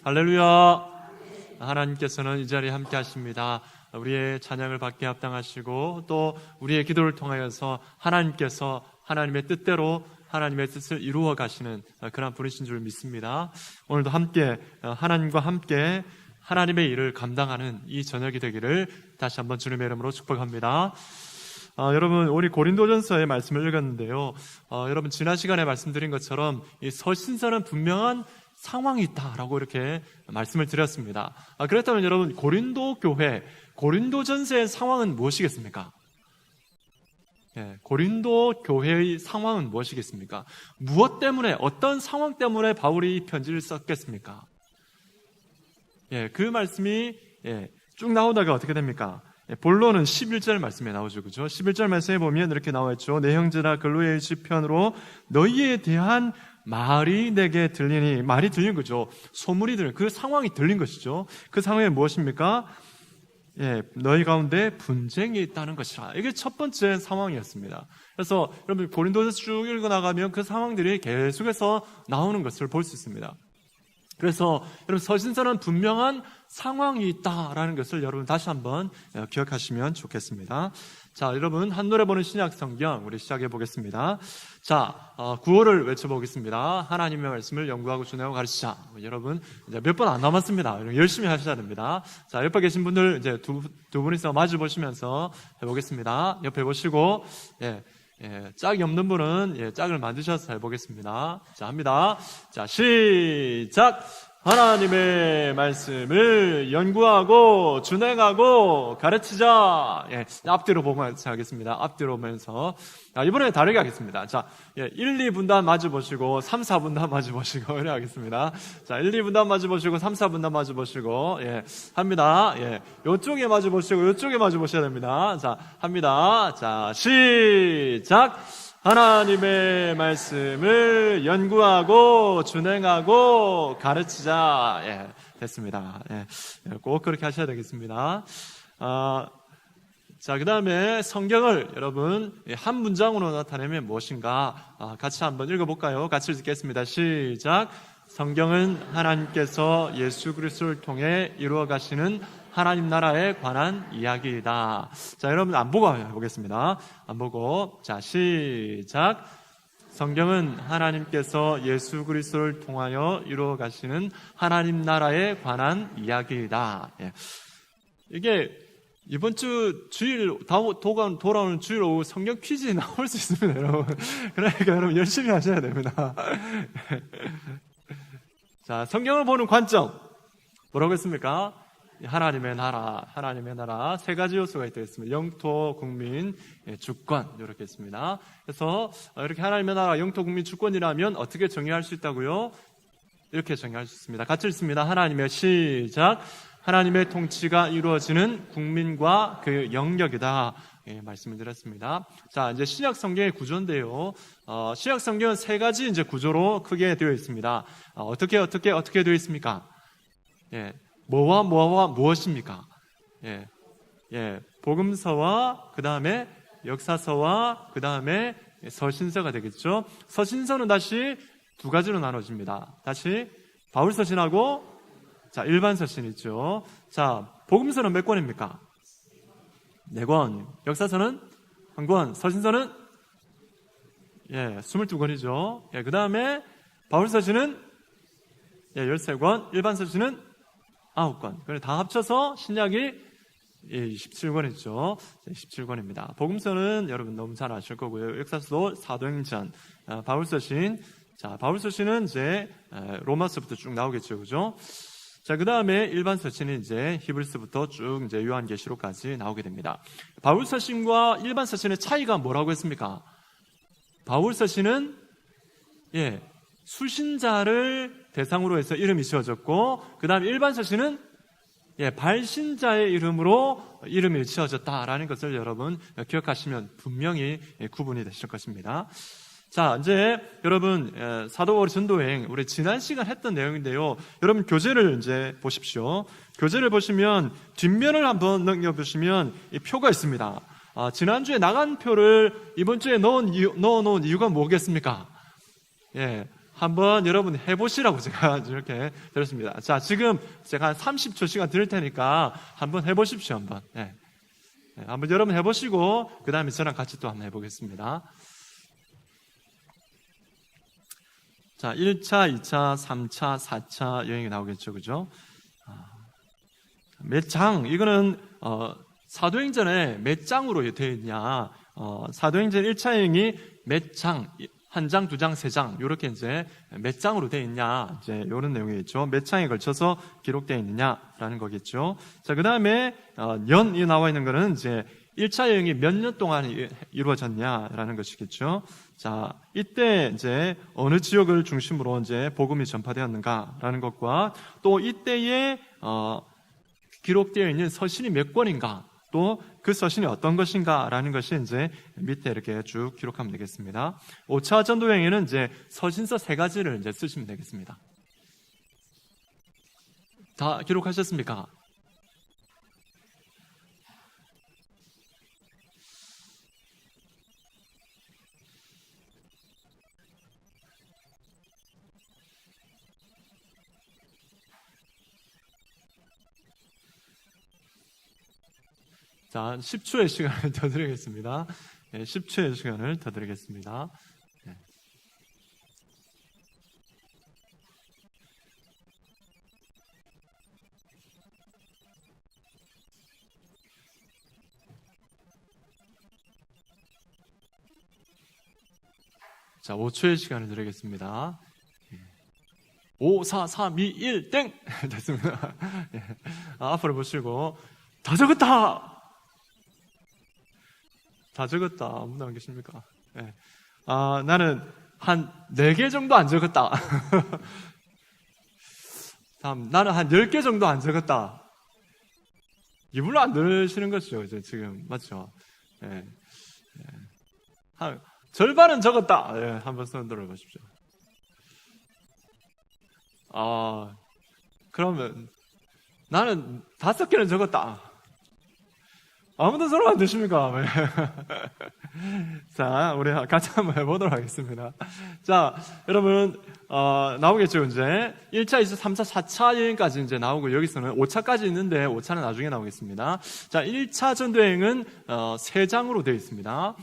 할렐루야. 하나님께서는 이 자리에 함께 하십니다. 우리의 찬양을 받게 합당하시고 또 우리의 기도를 통하여서 하나님께서 하나님의 뜻대로 하나님의 뜻을 이루어 가시는 그런 분이신 줄 믿습니다. 오늘도 함께 하나님과 함께 하나님의 일을 감당하는 이 저녁이 되기를 다시 한번 주님의 이름으로 축복합니다. 여러분, 우리 고린도전서의 말씀을 읽었는데요. 여러분, 지난 시간에 말씀드린 것처럼 이 서신서는 분명한 상황이 있다라고 이렇게 말씀을 드렸습니다. 그렇다면 여러분, 고린도 교회, 고린도전서의 상황은 무엇이겠습니까? 고린도 교회의 상황은 무엇이겠습니까? 무엇 때문에, 어떤 상황 때문에 바울이 이 편지를 썼겠습니까? 그 말씀이 쭉 나오다가 어떻게 됩니까? 본론은 11절 말씀에 나오죠. 그죠? 11절 말씀에 보면 이렇게 나와 있죠. 내 형제라 근로의 시편으로 너희에 대한 말이 내게 들리니, 말이 들린 거죠. 소문이 들린, 그 상황이 들린 것이죠. 그 상황이 무엇입니까? 너희 가운데 분쟁이 있다는 것이라. 이게 첫 번째 상황이었습니다. 그래서 여러분, 고린도전서 쭉 읽어나가면 그 상황들이 계속해서 나오는 것을 볼 수 있습니다. 그래서 여러분, 서신서는 분명한 상황이 있다라는 것을 여러분 다시 한번 기억하시면 좋겠습니다. 자, 여러분, 한 노래 보는 신약 성경 우리 시작해 보겠습니다. 자, 구호를 외쳐보겠습니다. 하나님의 말씀을 연구하고 준행하고 가르치자. 여러분, 이제 몇 번 안 남았습니다. 열심히 하셔야 됩니다. 자, 옆에 계신 분들 이제 두 분이서 마주 보시면서 해보겠습니다. 옆에 보시고, 짝이 없는 분은 짝을 만드셔서 해보겠습니다. 자, 합니다. 자, 시작! 하나님의 말씀을 연구하고 준행하고 가르치자. 앞뒤로 보면서 하겠습니다. 앞뒤로 보면서. 이번에는 다르게 하겠습니다. 자, 1, 2분단 마주 보시고 3, 4분단 마주 보시고 이렇게 하겠습니다. 자, 1, 2분단 마주 보시고 3, 4분단 마주 보시고 합니다. 요쪽에 마주 보시고 요쪽에 마주 보셔야 됩니다. 자, 합니다. 자, 시작! 하나님의 말씀을 연구하고 준행하고 가르치자. 됐습니다. 꼭 그렇게 하셔야 되겠습니다. 자, 그 다음에 성경을 여러분 한 문장으로 나타내면 무엇인가 같이 한번 읽어볼까요? 같이 읽겠습니다. 시작. 성경은 하나님께서 예수 그리스도를 통해 이루어 가시는 하나님 나라에 관한 이야기이다. 자, 여러분 안 보고 해보겠습니다. 안 보고. 자, 시작. 성경은 하나님께서 예수 그리스도를 통하여 이루어 가시는 하나님 나라에 관한 이야기이다. 이게 이번 주 주일 돌아오는 주일 오후 성경 퀴즈에 나올 수 있습니다, 여러분. 그러니까 여러분 열심히 하셔야 됩니다. 자, 성경을 보는 관점 뭐라고 했습니까? 하나님의 나라 세 가지 요소가 있겠습니다. 영토, 국민, 주권 이렇게 있습니다. 그래서 이렇게 하나님의 나라, 영토, 국민, 주권이라면 어떻게 정의할 수 있다고요? 이렇게 정의할 수 있습니다. 같이 읽습니다. 하나님의 시작. 하나님의 통치가 이루어지는 국민과 그 영역이다. 말씀을 드렸습니다. 자, 이제 신약 성경의 구조인데요. 신약 성경은 세 가지 이제 구조로 크게 되어 있습니다. 어떻게 되어 있습니까? 뭐와 무엇입니까? 복음서와 그 다음에 역사서와 그 다음에 서신서가 되겠죠. 서신서는 다시 두 가지로 나눠집니다. 다시 바울 서신하고 자, 일반 서신 있죠. 자, 복음서는 몇 권입니까? 4권. 역사서는 1권. 서신서는 22권이죠. 그 다음에 바울 서신은 13권. 일반 서신은 9권. 그래 다 합쳐서 신약이 17권이죠. 17권입니다. 복음서는 여러분 너무 잘 아실 거고요. 역사서도 사도행전, 바울서신. 자, 바울서신은 이제 로마서부터 쭉 나오겠죠, 그죠? 자, 그 다음에 일반 서신은 이제 히브리서부터 쭉 이제 요한계시록까지 나오게 됩니다. 바울서신과 일반 서신의 차이가 뭐라고 했습니까? 바울서신은 수신자를 대상으로 해서 이름이 지어졌고, 그 다음에 일반 서신은 발신자의 이름으로 이름이 지어졌다라는 것을 여러분 기억하시면 분명히 구분이 되실 것입니다. 자, 이제 여러분 사도 바울의 전도여행 우리 지난 시간 했던 내용인데요. 여러분 교재를 이제 보십시오. 교재를 보시면 뒷면을 한번 넘겨보시면 이 표가 있습니다. 지난주에 나간 표를 이번 주에 넣어놓은 이유가 뭐겠습니까? 한번 여러분 해보시라고 제가 이렇게 드렸습니다. 자, 지금 제가 한 30초 시간 드릴 테니까 한번 해보십시오, 한번. 네. 네, 한번 여러분 해보시고, 그 다음에 저랑 같이 또 한번 해보겠습니다. 자, 1차, 2차, 3차, 4차 여행이 나오겠죠, 그죠? 몇 장, 이거는, 사도행전에 몇 장으로 되어 있냐. 사도행전 1차 여행이 몇 장, 한 장, 두 장, 세 장, 요렇게 이제 몇 장으로 되어 있냐. 이제 요런 내용이겠죠. 몇 장에 걸쳐서 기록되어 있느냐라는 거겠죠. 자, 그 다음에, 년이 나와 있는 거는 이제 1차 여행이 몇 년 동안 이루어졌냐라는 것이겠죠. 자, 이때 이제 어느 지역을 중심으로 이제 복음이 전파되었는가라는 것과 또 이때에, 기록되어 있는 서신이 몇 권인가, 또 그 서신이 어떤 것인가라는 것이 이제 밑에 이렇게 쭉 기록하면 되겠습니다. 5차 전도여행에는 이제 서신서 3가지를 이제 쓰시면 되겠습니다. 다 기록하셨습니까? 자, 10초의 시간을 더 드리겠습니다. 네, 10초의 시간을 더 드리겠습니다. 네. 자, 5초의 시간을 드리겠습니다. 5, 4, 3, 2, 1, 땡! 됐습니다. 네. 앞으로 보시고, 다 적었다! 다 적었다. 아무도 안 계십니까? 네. 나는 한 4개 정도 안 적었다. 다음, 나는 한 10개 정도 안 적었다. 이불로 안 들으시는 거죠, 이제 지금. 맞죠? 네. 네. 한, 절반은 적었다. 네, 한번 손 들어보십시오. 그러면, 나는 5개는 적었다. 아무도 서로 안 드십니까? 자, 우리 같이 한번 해보도록 하겠습니다. 자, 여러분, 나오겠죠, 이제. 1차, 2차, 3차, 4차 여행까지 이제 나오고, 여기서는 5차까지 있는데, 5차는 나중에 나오겠습니다. 자, 1차 전도여행은, 3장으로 되어 있습니다.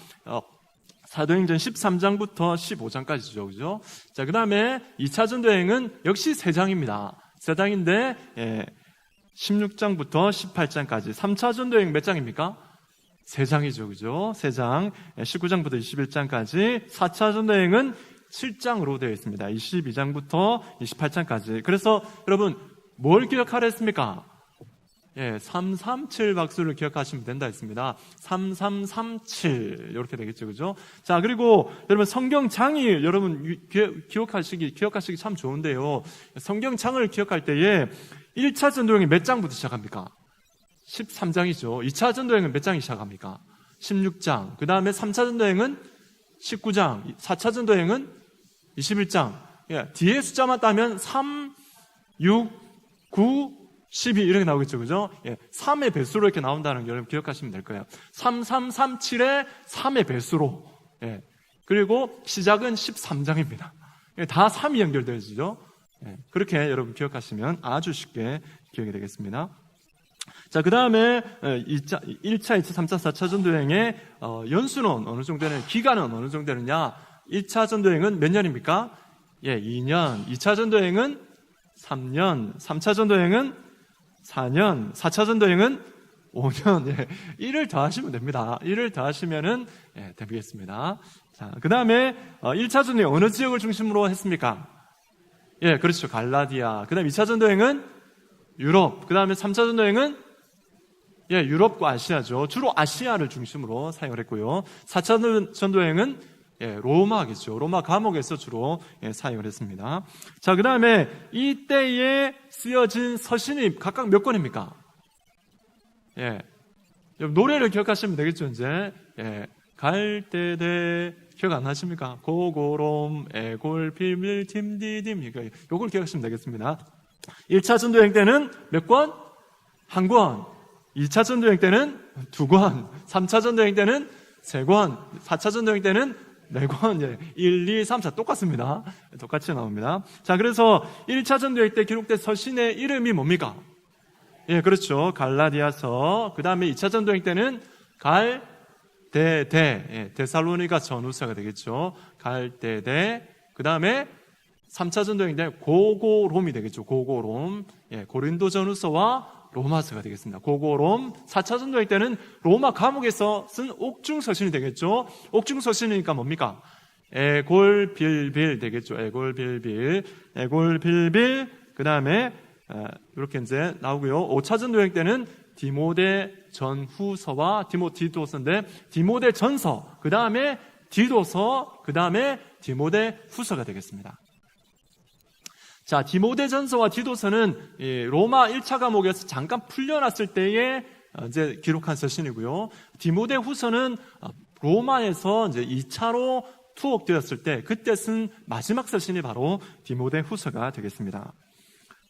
사도행전 13장부터 15장까지죠, 그죠? 자, 그 다음에 2차 전도여행은 역시 3장입니다. 3장인데, 16장부터 18장까지. 3차 전도여행 몇 장입니까? 3장이죠, 그죠? 3장. 19장부터 21장까지. 4차 전도여행은 7장으로 되어 있습니다. 22장부터 28장까지. 그래서 여러분, 뭘 기억하라 했습니까? 3337 박수를 기억하시면 된다 했습니다. 3337. 이렇게 되겠죠, 그죠? 자, 그리고 여러분, 성경장이 여러분, 기억하시기 참 좋은데요. 성경장을 기억할 때에 1차 전도여행이 몇 장부터 시작합니까? 13장이죠. 2차 전도여행은 몇 장이 시작합니까? 16장. 그 다음에 3차 전도여행은 19장. 4차 전도여행은 21장. 뒤에 숫자만 따면 3, 6, 9, 12 이렇게 나오겠죠, 그죠? 3의 배수로 이렇게 나온다는 걸 여러분 기억하시면 될 거예요. 3337의 3의 배수로. 그리고 시작은 13장입니다. 다 3이 연결되어지죠. 그렇게 여러분 기억하시면 아주 쉽게 기억이 되겠습니다. 자, 그 다음에 1차, 2차, 3차, 4차 전도여행의 연수는 어느 정도 되는, 기간은 어느 정도 되느냐? 1차 전도여행은 몇 년입니까? 2년. 2차 전도여행은 3년. 3차 전도여행은 4년. 4차 전도여행은 5년. 1을 더하시면 됩니다. 1을 더하시면은 되겠습니다. 자, 그 다음에 1차 전도여행 어느 지역을 중심으로 했습니까? 그렇죠. 갈라디아. 그 다음에 2차 전도여행은 유럽. 그 다음에 3차 전도여행은 유럽과 아시아죠. 주로 아시아를 중심으로 사용을 했고요. 4차 전도여행은 로마겠죠. 로마 감옥에서 주로 사용을 했습니다. 자, 그 다음에 이때에 쓰여진 서신이 각각 몇 권입니까? 노래를 기억하시면 되겠죠, 이제. 갈대대 기억 안 나십니까? 고고롬, 애골, 빌밀, 팀디딤. 요걸 기억하시면 되겠습니다. 1차 전도여행 때는 몇 권? 1권. 2차 전도여행 때는 2권. 3차 전도여행 때는 3권. 4차 전도여행 때는 4권, 1, 2, 3, 4 똑같습니다. 똑같이 나옵니다. 자, 그래서 1차 전도회 때 기록된 서신의 이름이 뭡니까? 예, 그렇죠. 갈라디아서. 그 다음에 2차 전도회 때는 데살로니가 전후서가 되겠죠. 갈대대. 그 다음에 3차 전도회 때 고고롬이 되겠죠. 고고롬. 예, 고린도 전후서와 로마서가 되겠습니다. 고고롬. 4차 전도회 때는 로마 감옥에서 쓴 옥중서신이 되겠죠. 옥중서신이니까 뭡니까? 에골빌빌 되겠죠. 에골빌빌. 그 다음에 이렇게 이제 나오고요. 5차 전도회 때는 디모데 전후서와 디모데전서인데 디모데 전서, 그 다음에 디도서, 그 다음에 디모데 후서가 되겠습니다. 자, 디모데 전서와 디도서는 로마 1차 감옥에서 잠깐 풀려났을 때에 이제 기록한 서신이고요. 디모데 후서는 로마에서 이제 2차로 투옥되었을 때 그때 쓴 마지막 서신이 바로 디모데 후서가 되겠습니다.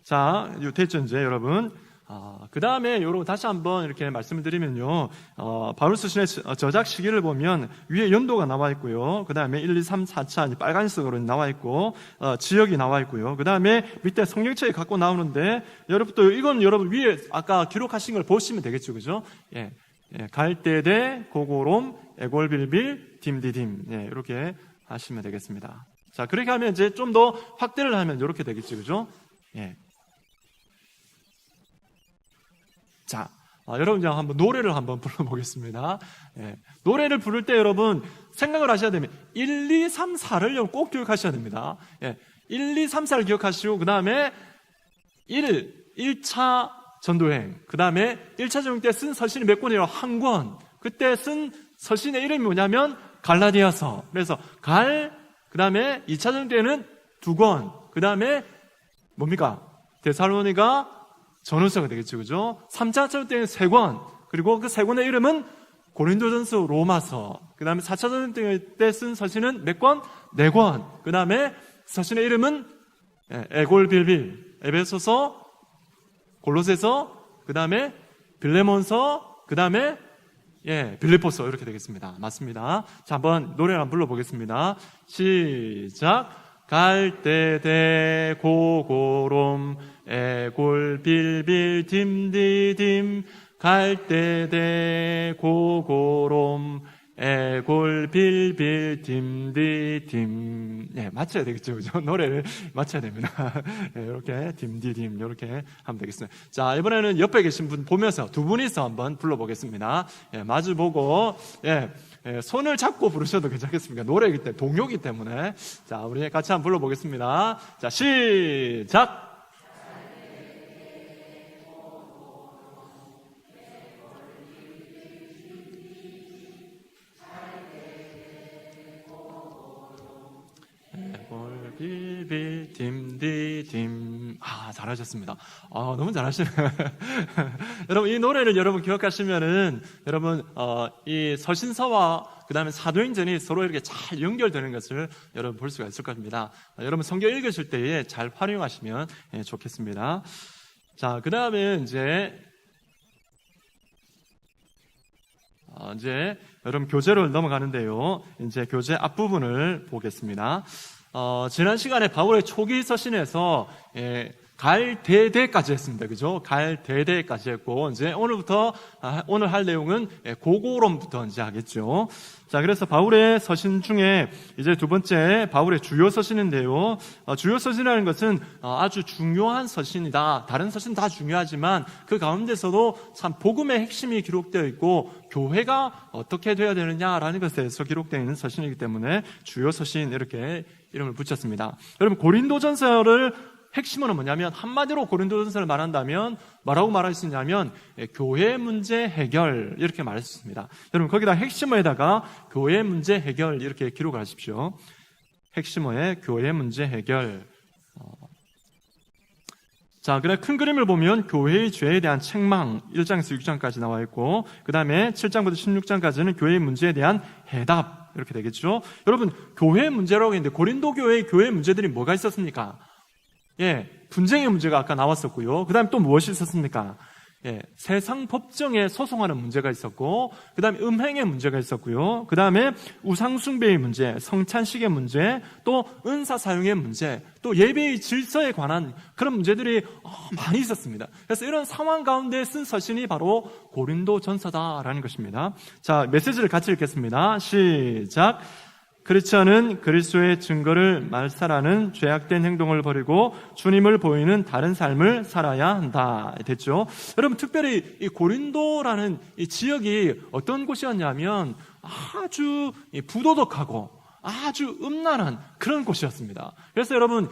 자, 됐죠, 이제 여러분. 그 다음에 여러분 다시 한번 이렇게 말씀을 드리면요. 바울 서신의 저작 시기를 보면 위에 연도가 나와 있고요. 그 다음에 1, 2, 3, 4차 빨간색으로 나와 있고, 지역이 나와 있고요. 그 다음에 밑에 성경책이 갖고 나오는데, 여러분 또 이건 여러분 위에 아까 기록하신 걸 보시면 되겠죠. 그죠? 예. 갈대대, 고고롬, 에골빌빌, 딤디딤. 예, 이렇게 하시면 되겠습니다. 자, 그렇게 하면 이제 좀 더 확대를 하면 이렇게 되겠죠. 그죠? 예. 자, 여러분 이제 한번 노래를 한번 불러보겠습니다. 예, 노래를 부를 때 여러분 생각을 하셔야 됩니다. 1, 2, 3, 4를 꼭 기억하셔야 됩니다. 예, 1, 2, 3, 4를 기억하시고 그 다음에 1차 전도행, 그 다음에 1차 전도행 때 쓴 서신이 몇 권이에요? 한 권. 그때 쓴 서신의 이름이 뭐냐면 갈라디아서. 그래서 그 다음에 2차 전도행 때는 2권. 그 다음에 뭡니까? 데살로니가 전후서가 되겠죠. 그죠? 3차 전도 때는 3권. 그리고 그 3권의 이름은 고린도전서, 로마서. 그 다음에 4차 전도 때 쓴 서신은 몇 권? 4권. 그 다음에 서신의 이름은 에골빌빌, 에베소서, 골로새서, 그 다음에 빌레몬서, 그 다음에 빌립보서 이렇게 되겠습니다. 맞습니다. 자, 한번 노래를 한번 불러보겠습니다. 시작. 갈대대 고고롬 에골빌빌 딤디딤 갈대대 고고롬 에골빌빌 딤디딤. 예, 맞춰야 되겠죠, 그죠? 노래를 맞춰야 됩니다. 예, 이렇게 딤디딤 이렇게 하면 되겠습니다. 자, 이번에는 옆에 계신 분 보면서 두 분이서 한번 불러보겠습니다. 예, 마주 보고 손을 잡고 부르셔도 괜찮겠습니까? 노래이기 때문에, 동요이기 때문에. 자, 우리 같이 한번 불러보겠습니다. 자, 시작! 빌빌 딤디딤. 잘하셨습니다. 너무 잘하시네요. 여러분 이 노래를 여러분 기억하시면은 여러분 이 서신서와 그 다음에 사도행전이 서로 이렇게 잘 연결되는 것을 여러분 볼 수가 있을 겁니다. 여러분 성경 읽으실 때에 잘 활용하시면 좋겠습니다. 자, 그 다음에 이제 여러분 교재로 넘어가는데요. 이제 교재 앞부분을 보겠습니다. 지난 시간에 바울의 초기 서신에서 갈대대까지 했습니다. 그죠? 갈대대까지 했고, 이제 오늘 할 내용은 고고롬부터 이제 하겠죠. 자, 그래서 바울의 서신 중에 이제 두 번째 바울의 주요 서신인데요. 주요 서신이라는 것은 아주 중요한 서신이다. 다른 서신 다 중요하지만 그 가운데서도 참 복음의 핵심이 기록되어 있고 교회가 어떻게 되어야 되느냐라는 것에 대해서 기록되어 있는 서신이기 때문에 주요 서신 이렇게 이름을 붙였습니다. 여러분 고린도전서를 핵심은 뭐냐면 한마디로 고린도전서를 말한다면 뭐라고 말할 수 있냐면 교회 문제 해결 이렇게 말할 수 있습니다. 여러분 거기다 핵심어에다가 교회 문제 해결 이렇게 기록을 하십시오. 핵심어에 교회 문제 해결. 자, 그래 큰 그림을 보면 교회의 죄에 대한 책망 1장에서 6장까지 나와 있고 그 다음에 7장부터 16장까지는 교회의 문제에 대한 해답 이렇게 되겠죠. 여러분 교회 문제라고 했는데 고린도 교회의 교회 문제들이 뭐가 있었습니까? 분쟁의 문제가 아까 나왔었고요. 그 다음에 또 무엇이 있었습니까? 세상 법정에 소송하는 문제가 있었고, 그 다음에 음행의 문제가 있었고요. 그 다음에 우상숭배의 문제, 성찬식의 문제, 또 은사 사용의 문제, 또 예배의 질서에 관한 그런 문제들이 많이 있었습니다. 그래서 이런 상황 가운데 쓴 서신이 바로 고린도전서다라는 것입니다. 자, 메시지를 같이 읽겠습니다. 시작. 크리스천은 그리스도의 증거를 말살하는 죄악된 행동을 버리고 주님을 보이는 다른 삶을 살아야 한다. 됐죠? 여러분, 특별히 이 고린도라는 이 지역이 어떤 곳이었냐면 아주 부도덕하고 아주 음란한 그런 곳이었습니다. 그래서 여러분,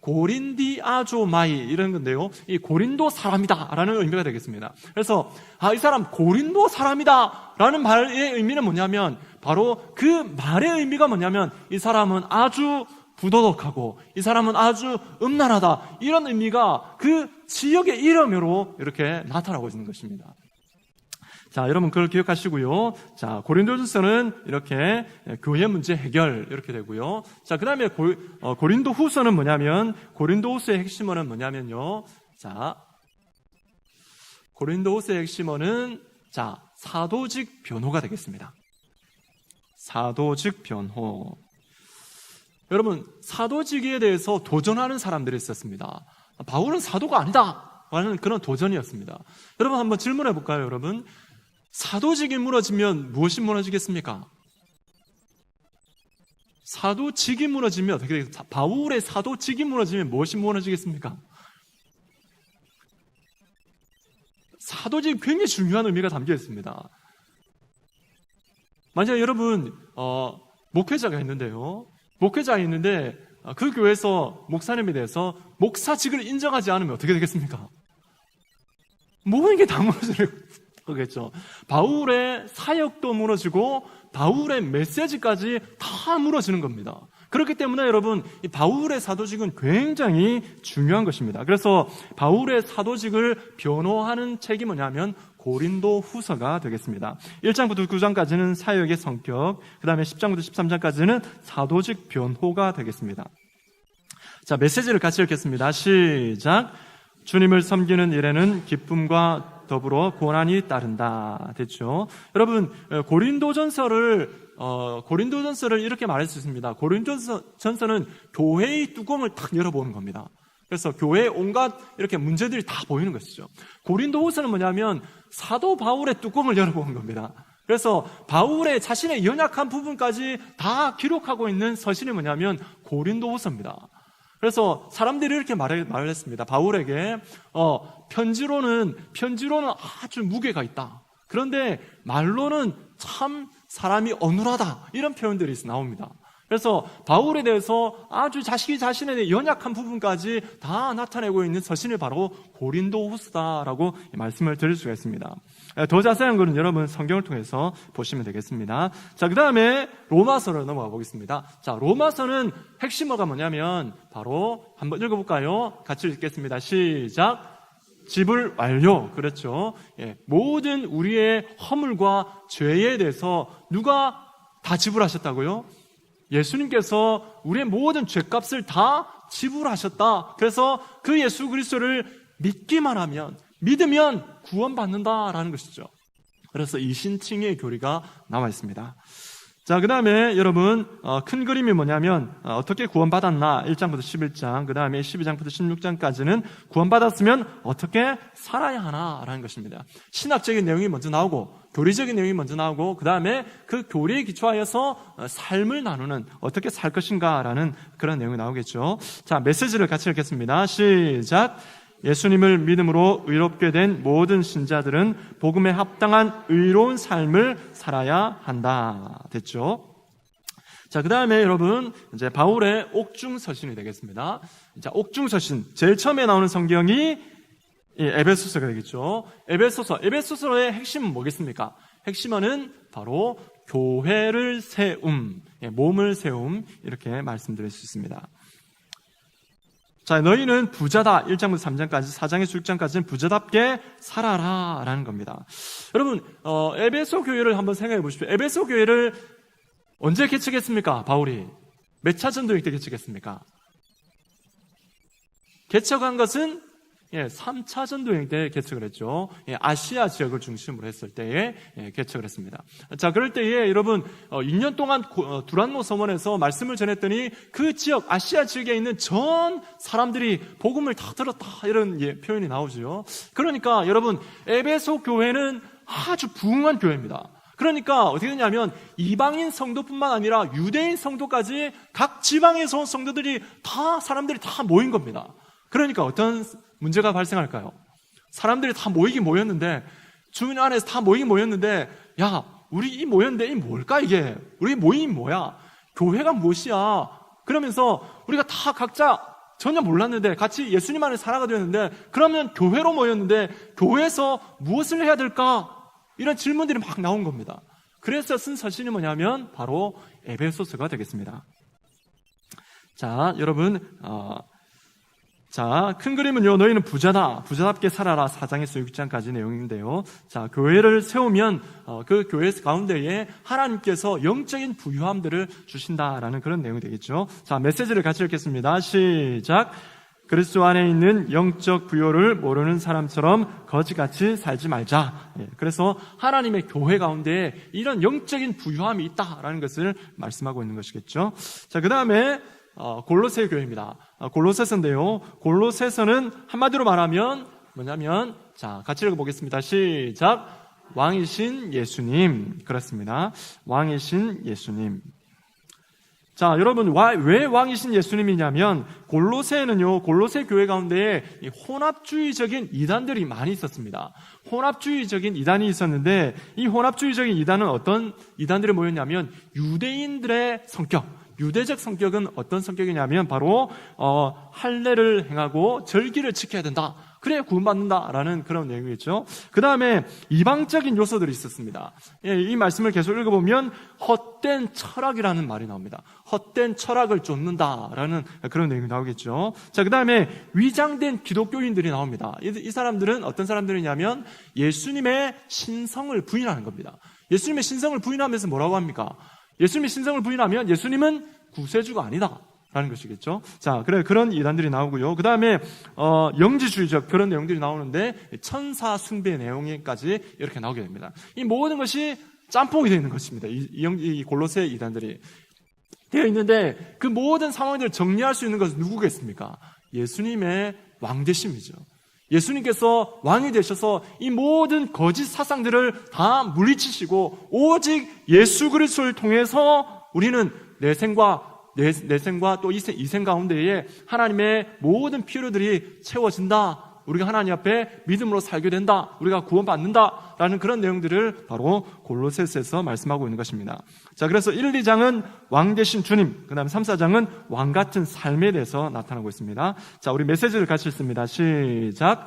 고린디아조마이 이런 건데요, 이 고린도 사람이다라는 의미가 되겠습니다. 그래서 이 사람 고린도 사람이다라는 말의 의미는 뭐냐면, 바로 그 말의 의미가 뭐냐면, 이 사람은 아주 부도덕하고 이 사람은 아주 음란하다, 이런 의미가 그 지역의 이름으로 이렇게 나타나고 있는 것입니다. 자, 여러분 그걸 기억하시고요. 자, 고린도전서는 이렇게 교회 문제 해결 이렇게 되고요. 자, 그 다음에 고린도후서는 뭐냐면, 고린도후서의 핵심어는 뭐냐면요. 자, 고린도후서의 핵심어는 사도직 변호가 되겠습니다. 사도직 변호. 여러분, 사도직에 대해서 도전하는 사람들이 있었습니다. 바울은 사도가 아니다 라는 그런 도전이었습니다. 여러분 한번 질문해 볼까요? 여러분, 사도직이 무너지면 무엇이 무너지겠습니까? 사도직이 무너지면 어떻게 되겠습니까? 바울의 사도직이 무너지면 무엇이 무너지겠습니까? 사도직이 굉장히 중요한 의미가 담겨 있습니다. 만약에 여러분 목회자가 있는데요, 목회자가 있는데 그 교회에서 목사님에 대해서 목사직을 인정하지 않으면 어떻게 되겠습니까? 모든 게 다 무너지는 거겠죠. 바울의 사역도 무너지고 바울의 메시지까지 다 무너지는 겁니다. 그렇기 때문에 여러분, 이 바울의 사도직은 굉장히 중요한 것입니다. 그래서 바울의 사도직을 변호하는 책이 뭐냐면 고린도 후서가 되겠습니다. 1장부터 9장까지는 사역의 성격, 그 다음에 10장부터 13장까지는 사도직 변호가 되겠습니다. 자, 메시지를 같이 읽겠습니다. 시작. 주님을 섬기는 일에는 기쁨과 더불어 고난이 따른다. 됐죠? 여러분, 고린도전서를 이렇게 말할 수 있습니다. 고린도전서는 교회의 뚜껑을 탁 열어보는 겁니다. 그래서 교회의 온갖 이렇게 문제들이 다 보이는 것이죠. 고린도후서는 뭐냐면 사도 바울의 뚜껑을 열어보는 겁니다. 그래서 바울의 자신의 연약한 부분까지 다 기록하고 있는 서신이 뭐냐면 고린도후서입니다. 그래서 사람들이 이렇게 말을 했습니다. 바울에게 편지로는 아주 무게가 있다. 그런데 말로는 참 사람이 어눌하다. 이런 표현들이 나옵니다. 그래서 바울에 대해서 아주 자신의 연약한 부분까지 다 나타내고 있는 서신이 바로 고린도후서다라고 말씀을 드릴 수가 있습니다. 더 자세한 것은 여러분 성경을 통해서 보시면 되겠습니다. 자, 그 다음에 로마서로 넘어가 보겠습니다. 자, 로마서는 핵심어가 뭐냐면 바로 한번 읽어볼까요? 같이 읽겠습니다. 시작. 지불 완료. 그렇죠. 모든 우리의 허물과 죄에 대해서 누가 다 지불하셨다고요? 예수님께서 우리의 모든 죄값을 다 지불하셨다. 그래서 그 예수 그리스도를 믿으면 구원받는다라는 것이죠. 그래서 이신칭의 교리가 나와 있습니다. 자, 그 다음에 여러분 큰 그림이 뭐냐면 어떻게 구원받았나 1장부터 11장, 그 다음에 12장부터 16장까지는 구원받았으면 어떻게 살아야 하나라는 것입니다. 신학적인 내용이 먼저 나오고 교리적인 내용이 먼저 나오고, 그 다음에 그 교리에 기초하여서 삶을 나누는 어떻게 살 것인가라는 그런 내용이 나오겠죠. 자, 메시지를 같이 읽겠습니다. 시작. 예수님을 믿음으로 의롭게 된 모든 신자들은 복음에 합당한 의로운 삶을 살아야 한다. 됐죠? 자, 그 다음에 여러분 이제 바울의 옥중서신이 되겠습니다. 자, 옥중서신 제일 처음에 나오는 성경이 에베소서가 되겠죠. 에베소서의 핵심은 뭐겠습니까? 핵심어는 바로 교회를 세움, 몸을 세움, 이렇게 말씀드릴 수 있습니다. 자, 너희는 부자다. 1장부터 3장까지, 4장에서 6장까지는 부자답게 살아라 라는 겁니다. 여러분, 에베소 교회를 한번 생각해 보십시오. 에베소 교회를 언제 개척했습니까? 바울이 몇 차 전도 때 개척했습니까? 개척한 것은 3차 전도여행 때 개척을 했죠. 아시아 지역을 중심으로 했을 때에 개척을 했습니다. 자, 그럴 때에 여러분 2년 동안 두란노 서원에서 말씀을 전했더니 그 지역, 아시아 지역에 있는 전 사람들이 복음을 다 들었다, 이런 표현이 나오죠. 그러니까 여러분, 에베소 교회는 아주 부흥한 교회입니다. 그러니까 어떻게 되냐면 이방인 성도뿐만 아니라 유대인 성도까지 각 지방에서 온 성도들이 사람들이 다 모인 겁니다. 그러니까 어떤 문제가 발생할까요? 사람들이 다 모였는데, 주민 안에서 다 모였는데, 야, 우리 이 모였는데 이 뭘까 이게? 우리 모임이 뭐야? 교회가 무엇이야? 그러면서 우리가 다 각자 전혀 몰랐는데 같이 예수님 안에 살아가 되었는데, 그러면 교회로 모였는데 교회에서 무엇을 해야 될까? 이런 질문들이 막 나온 겁니다. 그래서 쓴 서신이 뭐냐면 바로 에베소서가 되겠습니다. 자, 여러분, 자, 큰 그림은요, 너희는 부자답게 살아라, 4장에서 6장까지 내용인데요. 자, 교회를 세우면 그 교회 가운데에 하나님께서 영적인 부유함들을 주신다라는 그런 내용이 되겠죠. 자, 메시지를 같이 읽겠습니다. 시작. 그리스도 안에 있는 영적 부요를 모르는 사람처럼 거지같이 살지 말자. 그래서 하나님의 교회 가운데 이런 영적인 부유함이 있다라는 것을 말씀하고 있는 것이겠죠. 자, 그 다음에 골로새 교회입니다. 골로새서인데요. 골로새서는 한마디로 말하면 뭐냐면, 자, 같이 읽어보겠습니다. 시작. 왕이신 예수님. 그렇습니다. 왕이신 예수님. 자, 여러분, 왜 왕이신 예수님이냐면, 골로새는요, 골로새 교회 가운데 혼합주의적인 이단들이 많이 있었습니다. 혼합주의적인 이단이 있었는데, 이 혼합주의적인 이단은 어떤 이단들이 모였냐면, 유대인들의 성격, 유대적 성격은 어떤 성격이냐면 바로 할례를 행하고 절기를 지켜야 된다. 그래야 구원받는다라는 그런 내용이겠죠. 그 다음에 이방적인 요소들이 있었습니다. 이 말씀을 계속 읽어보면 헛된 철학이라는 말이 나옵니다. 헛된 철학을 쫓는다라는 그런 내용이 나오겠죠. 자, 그 다음에 위장된 기독교인들이 나옵니다. 이 사람들은 어떤 사람들이냐면 예수님의 신성을 부인하는 겁니다. 예수님의 신성을 부인하면서 뭐라고 합니까? 예수님의 신성을 부인하면 예수님은 구세주가 아니다 라는 것이겠죠. 자, 그런 이단들이 나오고요. 그 다음에 영지주의적 그런 내용들이 나오는데 천사 숭배 내용까지 이렇게 나오게 됩니다. 이 모든 것이 짬뽕이 되어 있는 것입니다. 이 골로새 이단들이 되어 있는데, 그 모든 상황들을 정리할 수 있는 것은 누구겠습니까? 예수님의 왕되심이죠. 예수님께서 왕이 되셔서 이 모든 거짓 사상들을 다 물리치시고 오직 예수 그리스도를 통해서 우리는 내 생과 또 이 생 가운데에 하나님의 모든 필요들이 채워진다. 우리가 하나님 앞에 믿음으로 살게 된다. 우리가 구원받는다. 라는 그런 내용들을 바로 골로새서에서 말씀하고 있는 것입니다. 자, 그래서 1, 2장은 왕 되신 주님, 그 다음 3, 4장은 왕 같은 삶에 대해서 나타나고 있습니다. 자, 우리 메시지를 같이 읽습니다. 시작.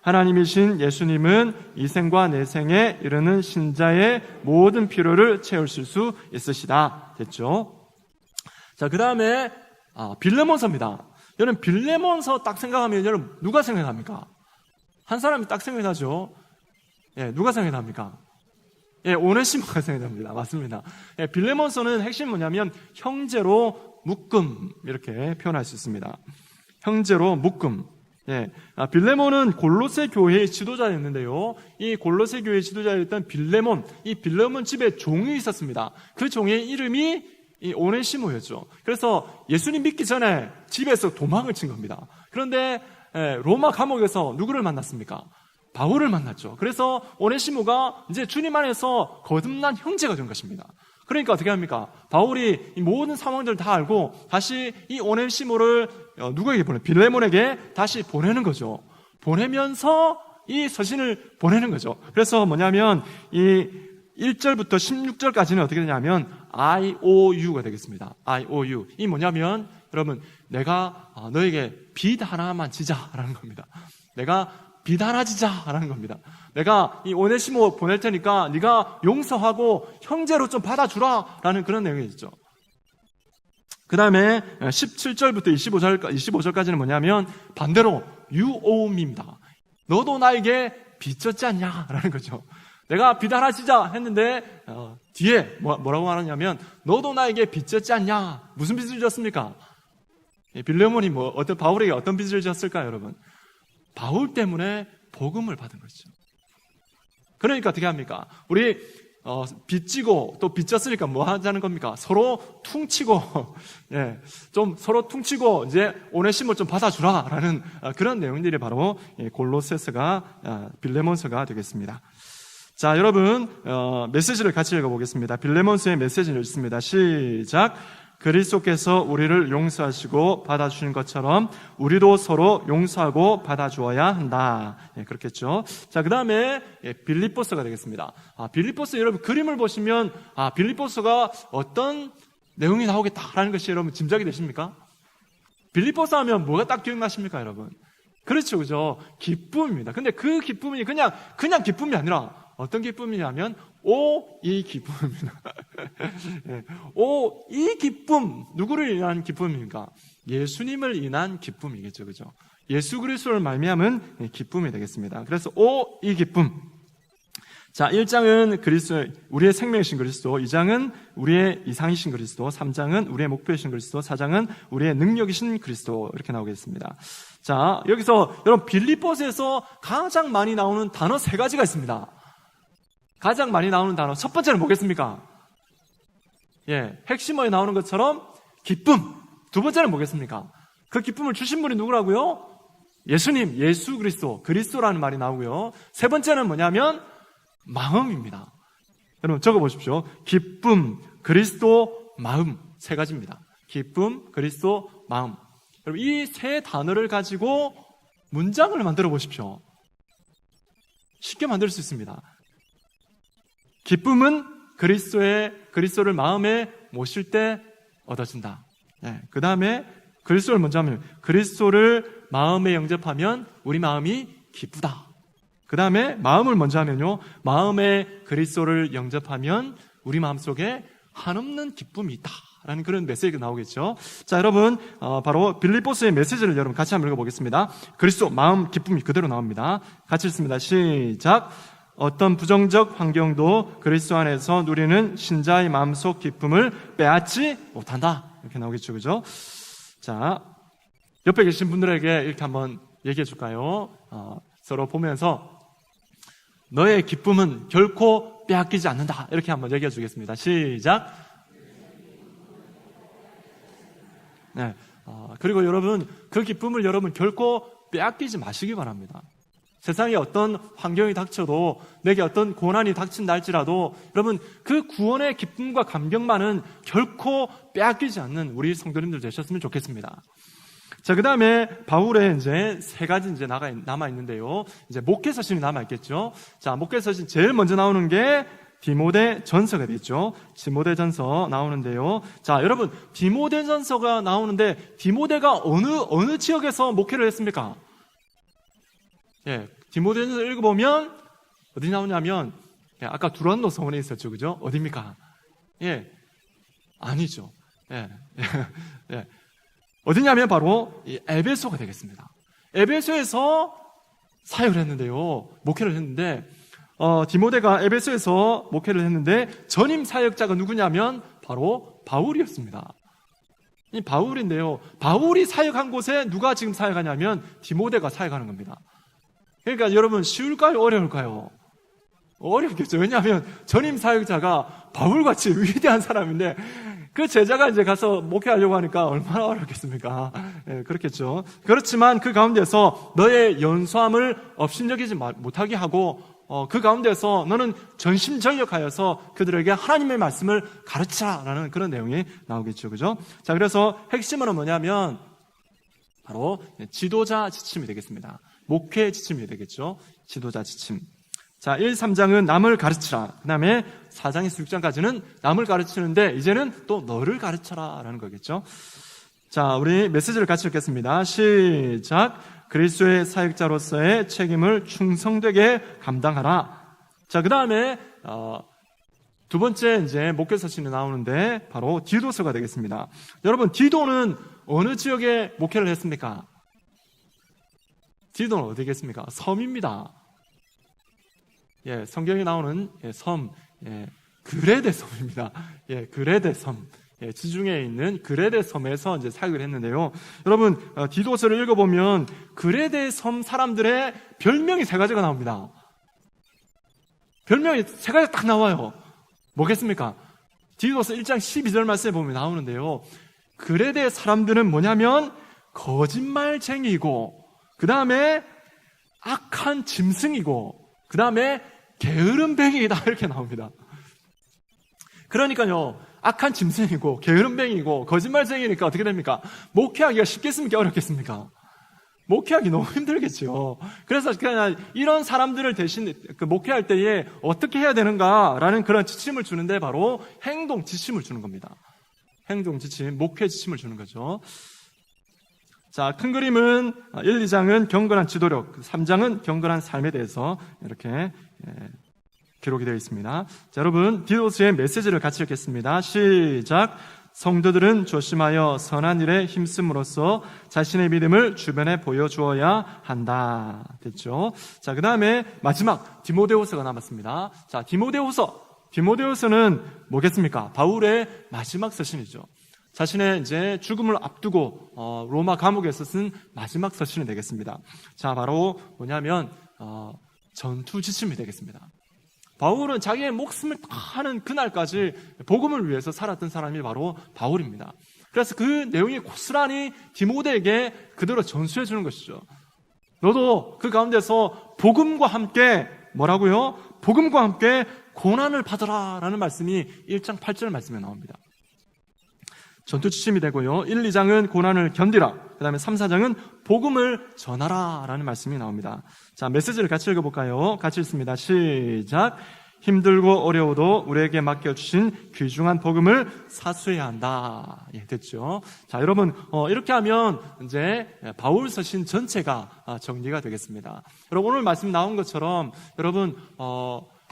하나님이신 예수님은 이 생과 내 생에 이르는 신자의 모든 필요를 채우실 수 있으시다. 됐죠? 자, 그 다음에 빌레몬서입니다. 여러분, 빌레몬서 딱 생각하면 여러분 누가 생각합니까? 한 사람이 딱 생각나죠. 누가 생각납니까? 오네시모가 생각납니다. 맞습니다. 빌레몬서는 핵심이 뭐냐면 형제로 묶음, 이렇게 표현할 수 있습니다. 형제로 묶음. 빌레몬은 골로새 교회의 지도자였는데요. 이 골로새 교회의 지도자였던 빌레몬, 이 빌레몬 집에 종이 있었습니다. 그 종의 이름이 이 오네시모였죠. 그래서 예수님 믿기 전에 집에서 도망을 친 겁니다. 그런데 로마 감옥에서 누구를 만났습니까? 바울을 만났죠. 그래서 오네시모가 이제 주님 안에서 거듭난 형제가 된 것입니다. 그러니까 어떻게 합니까? 바울이 이 모든 상황들을 다 알고 다시 이 오네시모를 누구에게 빌레몬에게 다시 보내는 거죠. 보내면서 이 서신을 보내는 거죠. 그래서 뭐냐면 이 1절부터 16절까지는 어떻게 되냐면 IOU가 되겠습니다. IOU. 이 뭐냐면 여러분, 내가 너에게 빚 하나만 지자라는 겁니다. 내가 빚 하나 지자라는 겁니다. 내가 이 오네시모 보낼 테니까 네가 용서하고 형제로 좀 받아주라라는 그런 내용이죠. 그 다음에 17절부터 25절까지는 뭐냐면 반대로 You owe me입니다. 너도 나에게 빚 졌지 않냐라는 거죠. 내가 빚 하나 지자 했는데 뒤에 뭐라고 말하냐면 너도 나에게 빚 졌지 않냐. 무슨 빚을 졌습니까? 빌레몬이 바울에게 어떤 빚을 졌을까요, 여러분? 바울 때문에 복음을 받은 거죠. 그러니까 어떻게 합니까? 우리 빚지고 또 빚졌으니까 뭐 하자는 겁니까? 서로 퉁치고 예, 좀 서로 퉁치고 이제 오네시모를 좀 받아주라라는 그런 내용들이 바로 골로새서가 빌레몬서가 되겠습니다. 자, 여러분 메시지를 같이 읽어보겠습니다. 빌레몬서의 메시지를 읽습니다. 시작. 그리스도께서 우리를 용서하시고 받아주신 것처럼 우리도 서로 용서하고 받아주어야 한다. 예, 그렇겠죠. 자, 그 다음에 빌립보서가 되겠습니다. 빌립보서 여러분 그림을 보시면 빌립보서가 어떤 내용이 나오겠다라는 것이 여러분 짐작이 되십니까? 빌립보서 하면 뭐가 딱 기억나십니까, 여러분? 그렇죠, 그죠? 기쁨입니다. 근데 그 기쁨이 그냥 기쁨이 아니라 어떤 기쁨이냐면 이 기쁨입니다. 네. 이 기쁨, 누구를 인한 기쁨입니까? 예수님을 인한 기쁨이겠죠, 그죠? 예수 그리스도를 말미암은 기쁨이 되겠습니다. 그래서 이 기쁨. 자, 1장은 그리스도, 우리의 생명이신 그리스도, 2장은 우리의 이상이신 그리스도, 3장은 우리의 목표이신 그리스도, 4장은 우리의 능력이신 그리스도, 이렇게 나오겠습니다. 자, 여기서 여러분 빌립보서에서 가장 많이 나오는 단어 3가지가 있습니다. 가장 많이 나오는 단어 첫 번째는 뭐겠습니까? 예, 핵심어에 나오는 것처럼 기쁨. 두 번째는 뭐겠습니까? 그 기쁨을 주신 분이 누구라고요? 예수님, 예수 그리스도, 그리스도라는 말이 나오고요. 세 번째는 뭐냐면 마음입니다. 여러분 적어보십시오. 기쁨, 그리스도, 마음. 3가지입니다. 기쁨, 그리스도, 마음. 여러분 이 3 단어를 가지고 문장을 만들어 보십시오. 쉽게 만들 수 있습니다. 기쁨은 그리스도를 마음에 모실 때 얻어진다. 네, 그 다음에 그리스도를 먼저 하면 그리스도를 마음에 영접하면 우리 마음이 기쁘다. 그 다음에 마음을 먼저 하면요, 마음에 그리스도를 영접하면 우리 마음속에 한없는 기쁨이 있다 라는 그런 메시지가 나오겠죠. 자, 여러분 바로 빌립보서의 메시지를 여러분 같이 한번 읽어보겠습니다. 그리스도 마음 기쁨이 그대로 나옵니다. 같이 읽습니다. 시작. 어떤 부정적 환경도 그리스도 안에서 누리는 신자의 마음속 기쁨을 빼앗지 못한다. 이렇게 나오겠죠, 그죠? 자, 옆에 계신 분들에게 이렇게 한번 얘기해 줄까요? 서로 보면서 너의 기쁨은 결코 빼앗기지 않는다. 이렇게 한번 얘기해 주겠습니다. 시작. 네. 그리고 여러분 그 기쁨을 여러분 결코 빼앗기지 마시기 바랍니다. 세상에 어떤 환경이 닥쳐도 내게 어떤 고난이 닥친다 할지라도 여러분 그 구원의 기쁨과 감격만은 결코 빼앗기지 않는 우리 성도님들 되셨으면 좋겠습니다. 자, 그 다음에 바울의 이제 3가지 이제 남아 있는데요. 이제 목회 서신이 남아 있겠죠. 자, 목회 서신 제일 먼저 나오는 게 디모데 전서가 되죠. 디모데 전서 나오는데요. 자, 여러분 디모데 전서가 나오는데 디모데가 어느 지역에서 목회를 했습니까? 예, 디모데전서 읽어보면 어디 나오냐면 아까 두란노 성원에 있었죠, 그죠? 어디입니까? 예, 아니죠. 예, 예. 어디냐면 바로 이 에베소가 되겠습니다. 에베소에서 사역을 했는데요, 목회를 했는데 디모데가 에베소에서 목회를 했는데 전임 사역자가 누구냐면 바로 바울이었습니다. 이 바울인데요, 바울이 사역한 곳에 누가 지금 사역하냐면 디모데가 사역하는 겁니다. 그러니까 여러분 쉬울까요? 어려울까요? 어렵겠죠. 왜냐하면 전임 사역자가 바울같이 위대한 사람인데 그 제자가 이제 가서 목회하려고 하니까 얼마나 어렵겠습니까? 네, 그렇겠죠. 그렇지만 그 가운데서 너의 연소함을 업신여기지 못하게 하고 그 가운데서 너는 전심전력하여서 그들에게 하나님의 말씀을 가르치라라는 그런 내용이 나오겠죠. 그죠? 자, 그래서 핵심은 뭐냐면 바로 지도자 지침이 되겠습니다. 목회 지침이 되겠죠. 지도자 지침. 자, 1, 3장은 남을 가르치라. 그 다음에 4장에서 6장까지는 남을 가르치는데 이제는 또 너를 가르쳐라 라는 거겠죠. 자, 우리 메시지를 같이 읽겠습니다. 시작. 그리스도의 사역자로서의 책임을 충성되게 감당하라. 자, 그 다음에 두 번째 이제 목회 서신이 나오는데 바로 디도서가 되겠습니다. 여러분, 디도는 어느 지역에 목회를 했습니까? 디도는 어디겠습니까? 섬입니다. 예, 성경에 나오는 섬, 그레데 섬입니다. 예, 그레데 섬. 지중해에 있는 그레데 섬에서 이제 사역을 했는데요. 여러분, 디도서를 읽어보면 그레데 섬 사람들의 별명이 세 가지가 나옵니다. 별명이 세 가지가 딱 나와요. 뭐겠습니까? 디도서 1장 12절 말씀에 보면 나오는데요. 그레데 사람들은 뭐냐면 거짓말쟁이고, 그 다음에 악한 짐승이고, 그 다음에 게으름뱅이다, 이렇게 나옵니다. 그러니까요, 악한 짐승이고 게으름뱅이고 거짓말쟁이니까 어떻게 됩니까? 목회하기가 쉽겠습니까? 어렵겠습니까? 목회하기 너무 힘들겠죠. 그래서 그냥 이런 사람들을 대신 목회할 때에 어떻게 해야 되는가라는 그런 지침을 주는데 바로 행동 지침을 주는 겁니다. 행동 지침, 목회 지침을 주는 거죠. 자, 큰 그림은 1, 2장은 경건한 지도력, 3장은 경건한 삶에 대해서 이렇게 기록이 되어 있습니다. 자, 여러분, 디도서의 메시지를 같이 읽겠습니다. 시작. 성도들은 조심하여 선한 일에 힘쓰므로써 자신의 믿음을 주변에 보여주어야 한다. 됐죠? 자, 그 다음에 마지막 디모데후서가 남았습니다. 자, 디모데후서는 뭐겠습니까? 바울의 마지막 서신이죠. 자신의 이제 죽음을 앞두고 로마 감옥에서 쓴 마지막 서신이 되겠습니다. 자, 바로 뭐냐면 전투 지침이 되겠습니다. 바울은 자기의 목숨을 다하는 그날까지 복음을 위해서 살았던 사람이 바로 바울입니다. 그래서 그 내용이 고스란히 디모데에게 그대로 전수해 주는 것이죠. 너도 그 가운데서 복음과 함께 뭐라고요? 복음과 함께 고난을 받으라 라는 말씀이 1장 8절 말씀에 나옵니다. 전투 지침이 되고요. 1, 2장은 고난을 견디라. 그 다음에 3, 4장은 복음을 전하라 라는 말씀이 나옵니다. 자, 메시지를 같이 읽어볼까요? 같이 읽습니다. 시작. 힘들고 어려워도 우리에게 맡겨주신 귀중한 복음을 사수해야 한다. 예, 됐죠? 자, 여러분, 이렇게 하면 이제 바울 서신 전체가 정리가 되겠습니다. 여러분, 오늘 말씀 나온 것처럼 여러분,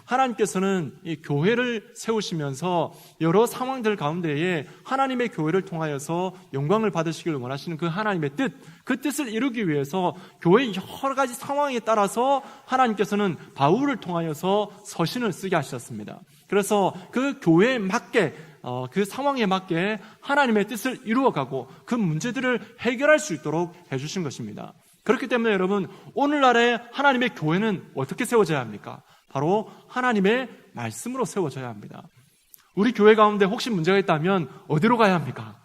하나님께서는 이 교회를 세우시면서 여러 상황들 가운데에 하나님의 교회를 통하여서 영광을 받으시기를 원하시는 그 하나님의 뜻, 그 뜻을 이루기 위해서 교회의 여러 가지 상황에 따라서 하나님께서는 바울을 통하여서 서신을 쓰게 하셨습니다. 그래서 그 교회에 맞게 그 상황에 맞게 하나님의 뜻을 이루어가고 그 문제들을 해결할 수 있도록 해주신 것입니다. 그렇기 때문에 여러분, 오늘날의 하나님의 교회는 어떻게 세워져야 합니까? 바로 하나님의 말씀으로 세워져야 합니다. 우리 교회 가운데 혹시 문제가 있다면 어디로 가야 합니까?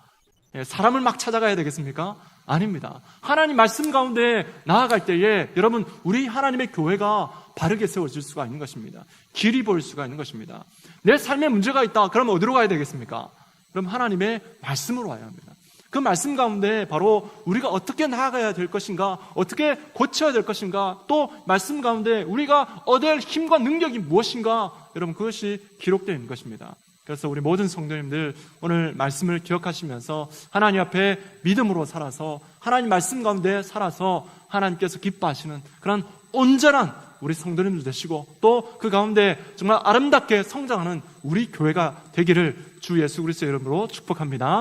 사람을 막 찾아가야 되겠습니까? 아닙니다. 하나님 말씀 가운데 나아갈 때에 여러분, 우리 하나님의 교회가 바르게 세워질 수가 있는 것입니다. 길이 보일 수가 있는 것입니다. 내 삶에 문제가 있다. 그러면 어디로 가야 되겠습니까? 그럼 하나님의 말씀으로 와야 합니다. 그 말씀 가운데 바로 우리가 어떻게 나아가야 될 것인가, 어떻게 고쳐야 될 것인가, 또 말씀 가운데 우리가 얻을 힘과 능력이 무엇인가, 여러분, 그것이 기록되어 있는 것입니다. 그래서 우리 모든 성도님들 오늘 말씀을 기억하시면서 하나님 앞에 믿음으로 살아서 하나님 말씀 가운데 살아서 하나님께서 기뻐하시는 그런 온전한 우리 성도님들 되시고 또 그 가운데 정말 아름답게 성장하는 우리 교회가 되기를 주 예수 그리스도의 이름으로 축복합니다.